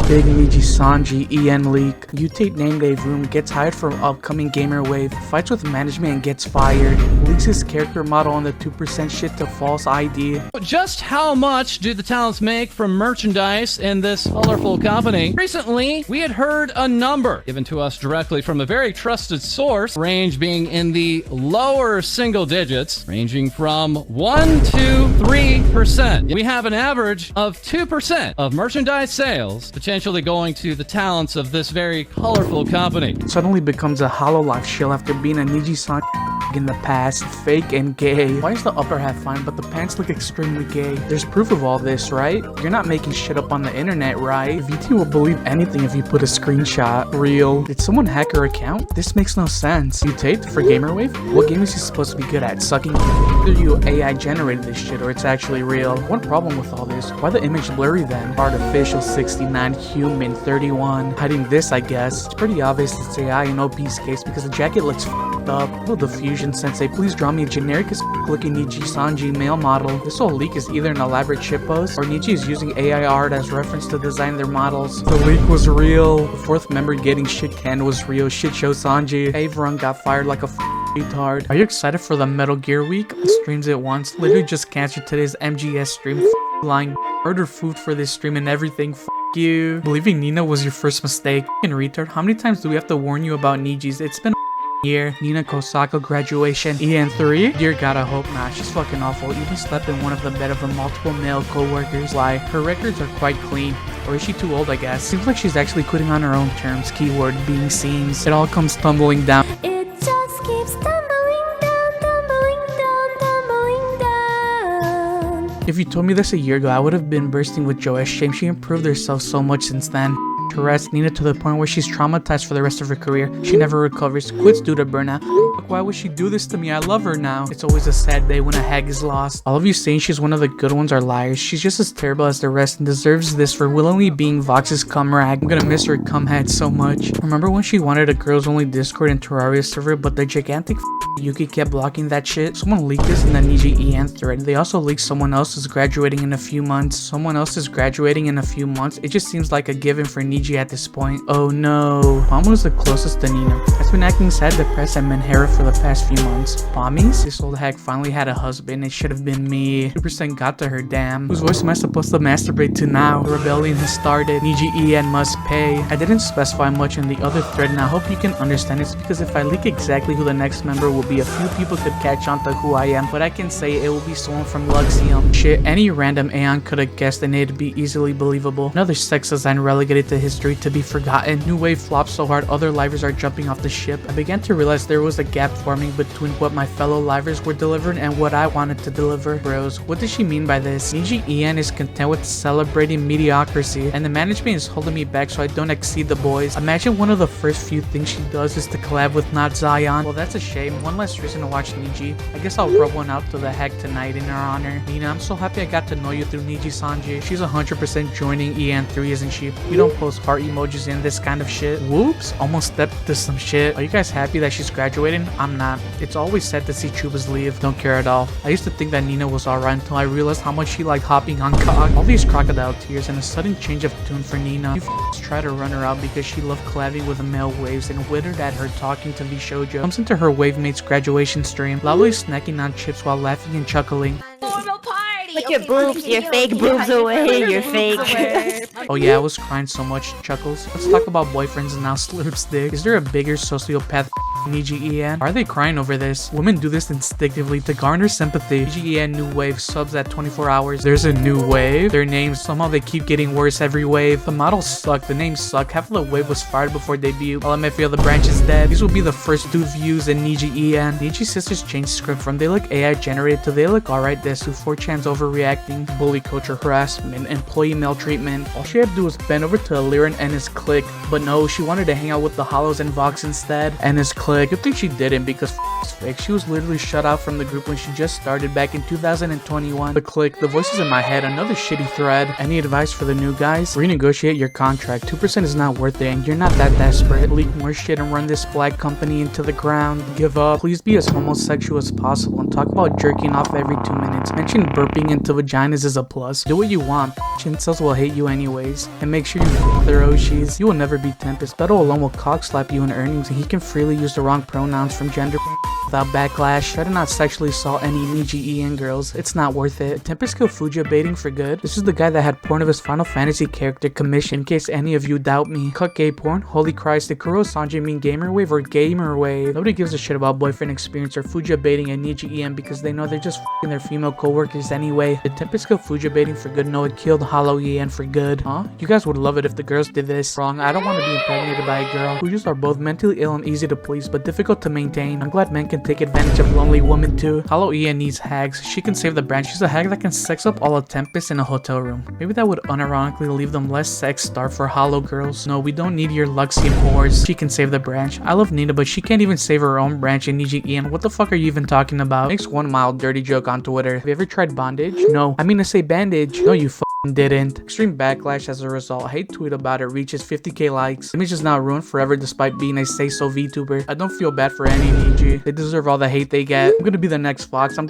Big Nijisanji leak. Mutate named a room, gets hired for upcoming gamer wave, fights with management and gets fired. Leaks his character model on the 2% shit to false ID. Just how much do the talents make from merchandise in this colorful company? Recently, we had heard a number given to us directly from a very trusted source, range being in the lower single digits, ranging from 1 to 3%. We have an average of 2% of merchandise sales potentially going to the talents of this very colorful company. Suddenly becomes a hololive shill after being a Nijisanji in the past, fake and gay. Why is the upper half fine but the pants look extremely gay? There's proof of all this, right? You're not making shit up on the internet, right? VT will believe anything if you put a screenshot. Real. Did someone hack her account? This makes no sense. Mutate for GamerWave? What game is he supposed to be good at? Sucking? Either you AI generated this shit or it's actually real. One problem with all this, why the image blurry then? Artificial 69, human 31. Hiding this, I guess. It's pretty obvious it's AI in OP's case because the jacket looks f***ed up. Will the Fusion Sensei please draw me a generic as looking Nijisanji male model? This whole leak is either an elaborate shitpost or Niji is using AI art as reference to design their models. The leak was real. The fourth member getting shit canned was real. Shit show Sanji. Everyone got fired like a retard. Are you excited for the Metal Gear week? I streams it once. Literally just canceled today's MGS stream. Lying. Order food for this stream and everything. You. Believing Nina was your first mistake. And retard. How many times do we have to warn you about Nijis? It's been year. Nina Kosaka graduation. EN3? Dear God, I hope not. She's fucking awful. Even slept in one of the bed of her multiple male co-workers. Why? Her records are quite clean. Or is she too old, I guess? Seems like she's actually quitting on her own terms. Keyword being seems. It all comes tumbling down. It just keeps tumbling down, tumbling down, tumbling down. If you told me this a year ago, I would have been bursting with joy. Shame she improved herself so much since then. Harassed Nina to the point where she's traumatized for the rest of her career. She never recovers, quits due to burnout. Why would she do this to me? I love her now. It's always a sad day when a hag is lost. All of you saying she's one of the good ones are liars. She's just as terrible as the rest and deserves this for willingly being Vox's cum rag. I'm gonna miss her cum head so much. Remember when she wanted a girls only Discord and Terraria server, but the gigantic Yuki kept blocking that shit? Someone leaked this in the Niji EN thread. They also leaked someone else is graduating in a few months. Someone else is graduating in a few months. It just seems like a given for Niji at this point. Oh no. Mom was the closest to Nina. Has been acting sad, depressed, and Menhera for the past few months. Mommies? This old hag finally had a husband. It should have been me. 2% got to her, damn. Whose voice am I supposed to masturbate to now? The rebellion has started. Niji EN must pay. I didn't specify much in the other thread and I hope you can understand it's because if I leak exactly who the next member will be, a few people could catch on to who I am, but I can say it will be someone from Luxium. Shit, any random Aeon could have guessed and it'd be easily believable. Another sex design relegated to history to be forgotten. New wave flopped so hard other livers are jumping off the ship. I began to realize there was a gap forming between what my fellow livers were delivering and what I wanted to deliver. Bros, what does she mean by this? Niji EN is content with celebrating mediocrity and the management is holding me back so I don't exceed the boys. Imagine one of the first few things she does is to collab with Not Zion. Well, that's a shame. One less reason to watch Niji. I guess I'll rub one out to the hag tonight in her honor. Nina, I'm so happy I got to know you through Nijisanji. She's 100% joining EN3, isn't she? You don't post heart emojis in this kind of shit. Whoops, almost stepped to some shit. Are you guys happy that she's graduating? I'm not. It's always sad to see Chubas leave. Don't care at all. I used to think that Nina was alright until I realized how much she liked hopping on cock. All these crocodile tears and a sudden change of tune for Nina. You try to run her out because she loved collabing with the male waves and withered at her talking to Vshojo. Comes into her wave mate's graduation stream, loudly snacking on chips while laughing and chuckling. Put your boobs, your fake boobs away, you're fake. Oh yeah, I was crying so much. Chuckles. Let's talk about boyfriends now. Slurps dick. Is there a bigger sociopath Niji EN? Are they crying over this? Women do this instinctively to garner sympathy. Niji EN new wave subs at 24 hours. There's a new wave. Their names, somehow they keep getting worse every wave. The models suck. The names suck. Half of the wave was fired before debut. LMFAO, the branch is dead. These will be the first 2 views in Niji EN. Niji sisters changed script from they look AI generated to they look alright desu. 4chan's overreacting, bully culture harassment, employee maltreatment. All she had to do was bend over to Alira and Enna's clique. But no, she wanted to hang out with the Hollows and Vox instead. Enna's clique. Click. Good thing she didn't because is fake. She was literally shut out from the group when she just started back in 2021. But Click, the voices in my head, another shitty thread. Any advice for the new guys? Renegotiate your contract. 2% is not worth it and you're not that desperate. Leak more shit and run this black company into the ground. Give up. Please be as homosexual as possible and talk about jerking off every 2 minutes. Mention burping into vaginas is a plus. Do what you want. Incels will hate you anyways. And make sure you f their Oshis. You will never be Tempest. Beto alone will cock slap you in earnings and he can freely use the wrong pronouns from gender without backlash. Try to not sexually assault any Nijisanji girls. It's not worth it. Tempest kill Fuja baiting for good. This is the guy that had porn of his Final Fantasy character commissioned, in case any of you doubt me. Cut gay porn? Holy Christ, did Kuro Sanji mean gamer wave or gamer wave? Nobody gives a shit about boyfriend experience or Fuja baiting and Nijisanji because they know they're just f***ing their female co-workers anyway. Did Tempest kill Fuja baiting for good? No, it killed hololive for good. Huh? You guys would love it if the girls did this. Wrong, I don't want to be impregnated by a girl. Fujas are both mentally ill and easy to please, but difficult to maintain. I'm glad men can take advantage of lonely women too. Hololive needs hags. She can save the branch. She's a hag that can sex up all of Tempest in a hotel room. Maybe that would unironically leave them less sex starved for hollow girls. No, we don't need your Luxian whores. She can save the branch. I love Nina, but she can't even save her own branch in Nijisanji. What the fuck are you even talking about? Makes one mild dirty joke on Twitter. Have you ever tried bondage? No. I mean to say bandage. No, you didn't. Extreme backlash as a result. Hate tweet about it reaches 50k likes. Image is now ruined forever despite being a say-so VTuber. I don't feel bad for any Niji. They deserve all the hate they get. I'm gonna be the next Fox. 1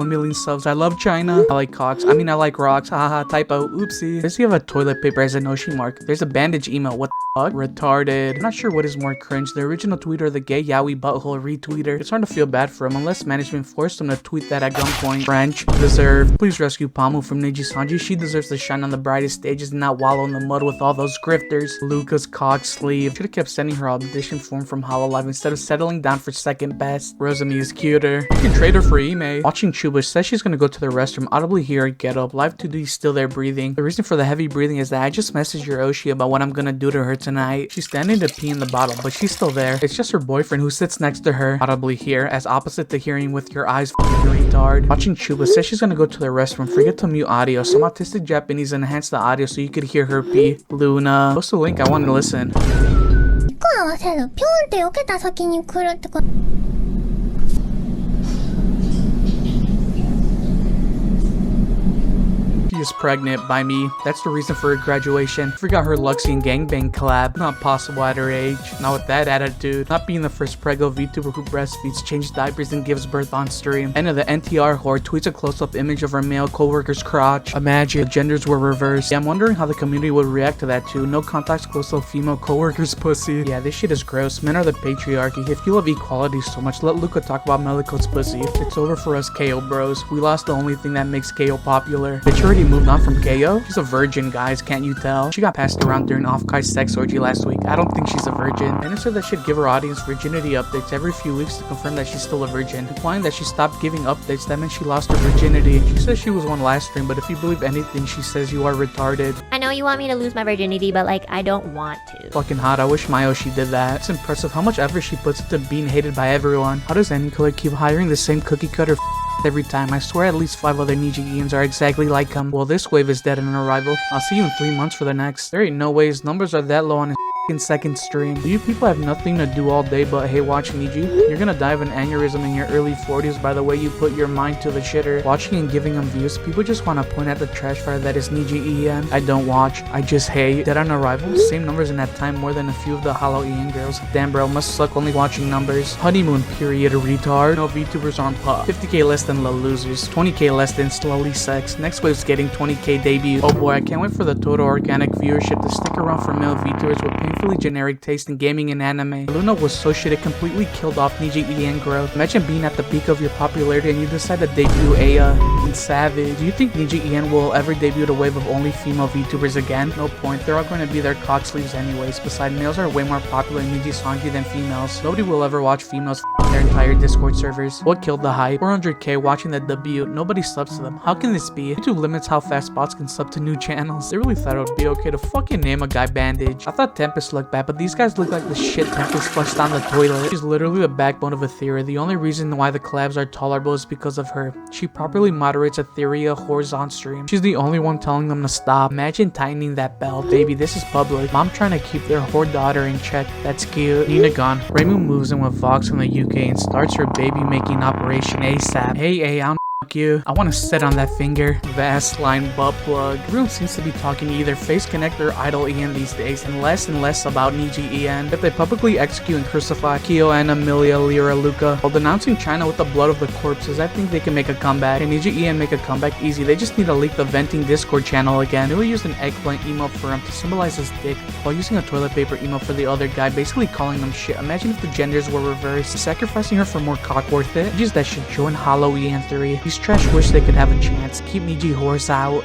million subs. I love China. I like cocks. I mean I like rocks. Haha, typo. Oopsie. Does he have a toilet paper as an Oshi mark? There's a bandage email. What the fuck? Retarded. I'm not sure what is more cringe, the original tweet or the gay yaoi butthole retweeter. It's hard to feel bad for him unless management forced him to tweet that at gunpoint. French. Deserved. Please rescue Pamu from Nijisanji. She deserves to shine on the brightest stages and not wallow in the mud with all those grifters. Luca's cock sleeve. Should've kept sending her audition form from hololive instead of settling down for second best. Rosemi is cuter. You can trade her for Omae. Watching Chuba says she's gonna go to the restroom. Audibly hear her get up. Live 2D still there breathing. The reason for the heavy breathing is that I just messaged your Oshi about what I'm gonna do to her tonight. She's standing to pee in the bottle, but she's still there. It's just her boyfriend who sits next to her. Audibly hear, as opposite to hearing with your eyes, retard. Watching Chuba says she's gonna go to the restroom. Forget to mute audio. Some autistic Japanese enhance the audio so you could hear her pee. Luna. Post a link, I want to listen. 合わせる。ピョンって避けた先に来るってこと。 She is pregnant by me. That's the reason for her graduation. Forgot her Luxian gangbang collab. Not possible at her age. Not with that attitude. Not being the first prego VTuber who breastfeeds, changes diapers, and gives birth on stream. Enna the NTR whore tweets a close-up image of her male co-worker's crotch. Imagine the genders were reversed. Yeah, I'm wondering how the community would react to that too. No contact close-up female co-worker's pussy. Yeah, this shit is gross. Men are the patriarchy. If you love equality so much, let Luca talk about Melico's pussy. It's over for us KO bros. We lost the only thing that makes KO popular. Bitch already moved on from KO? She's a virgin, guys, can't you tell? She got passed around during Off-Kai's sex orgy last week. I don't think she's a virgin. Enna said that she'd give her audience virginity updates every few weeks to confirm that she's still a virgin. Implying that she stopped giving updates, that meant she lost her virginity. She says she was one last stream, but if you believe anything she says, you are retarded. I know you want me to lose my virginity, but like, I don't want to. Fucking hot, I wish Mayoshi did that. It's impressive how much effort she puts into being hated by everyone. How does any color keep hiring the same cookie cutter every time? I swear at least 5 other Nijisanji are exactly like him. Well, this wave is dead in an arrival. I'll see you in 3 months for the next. There ain't no way his numbers are that low on his second stream. Do you people have nothing to do all day but hey watch Niji? You're gonna die of an aneurysm in your early 40s by the way you put your mind to the shitter. Watching and giving them views, people just want to point at the trash fire that is Nijisanji. I don't watch, I just hate. Dead on arrival, same numbers in that time, more than a few of the hololive girls. Damn bro, must suck only watching numbers. Honeymoon period, retard. No VTubers on pop. 50k less than the losers, 20k less than slowly sex. Next wave's getting 20k debut. Oh boy, I can't wait for the total organic viewership to stick around for male VTubers with painfully generic taste in gaming and anime. Luna was so shit it completely killed off Nijisanji growth. Imagine being at the peak of your popularity and you decide to debut Aya and Savage. Do you think Nijisanji will ever debut a wave of only female VTubers again? No point, they're all going to be their cock sleeves anyways. Besides, males are way more popular in Nijisanji than females. Nobody will ever watch females their entire Discord servers. What killed the hype? 400k watching the debut. Nobody subs to them. How can this be? YouTube limits how fast bots can sub to new channels. They really thought it would be okay to fucking name a guy Bandage. I thought Tempest supposed to look bad, but these guys look like the shit Tempest flushed down the toilet. She's literally the backbone of Etheria. The only reason why the collabs are tolerable is because of her. She properly moderates Etheria whores on stream. She's the only one telling them to stop. Imagine tightening that belt. Baby, this is public. Mom trying to keep their whore daughter in check. That's cute. Nina gone. Reimu moves in with Vox from the UK and starts her baby making operation ASAP. Hey, I don't you. I want to sit on that finger. Vast line butt plug. Everyone seems to be talking to either Face Connect or Idol Ian these days, and less about Niji Ian. If they publicly execute and crucify Kyo, Anna, Milia, Lyra, Luca, while denouncing China with the blood of the corpses, I think they can make a comeback. And Niji Ian make a comeback easy. They just need to leak the venting Discord channel again. Nui used an eggplant emote for him to symbolize his dick, while using a toilet paper emote for the other guy, basically calling them shit. Imagine if the genders were reversed, sacrificing her for more cock worth it. Just that should join Hollow Ian 3. These trash wish they could have a chance. Keep Niji whores out.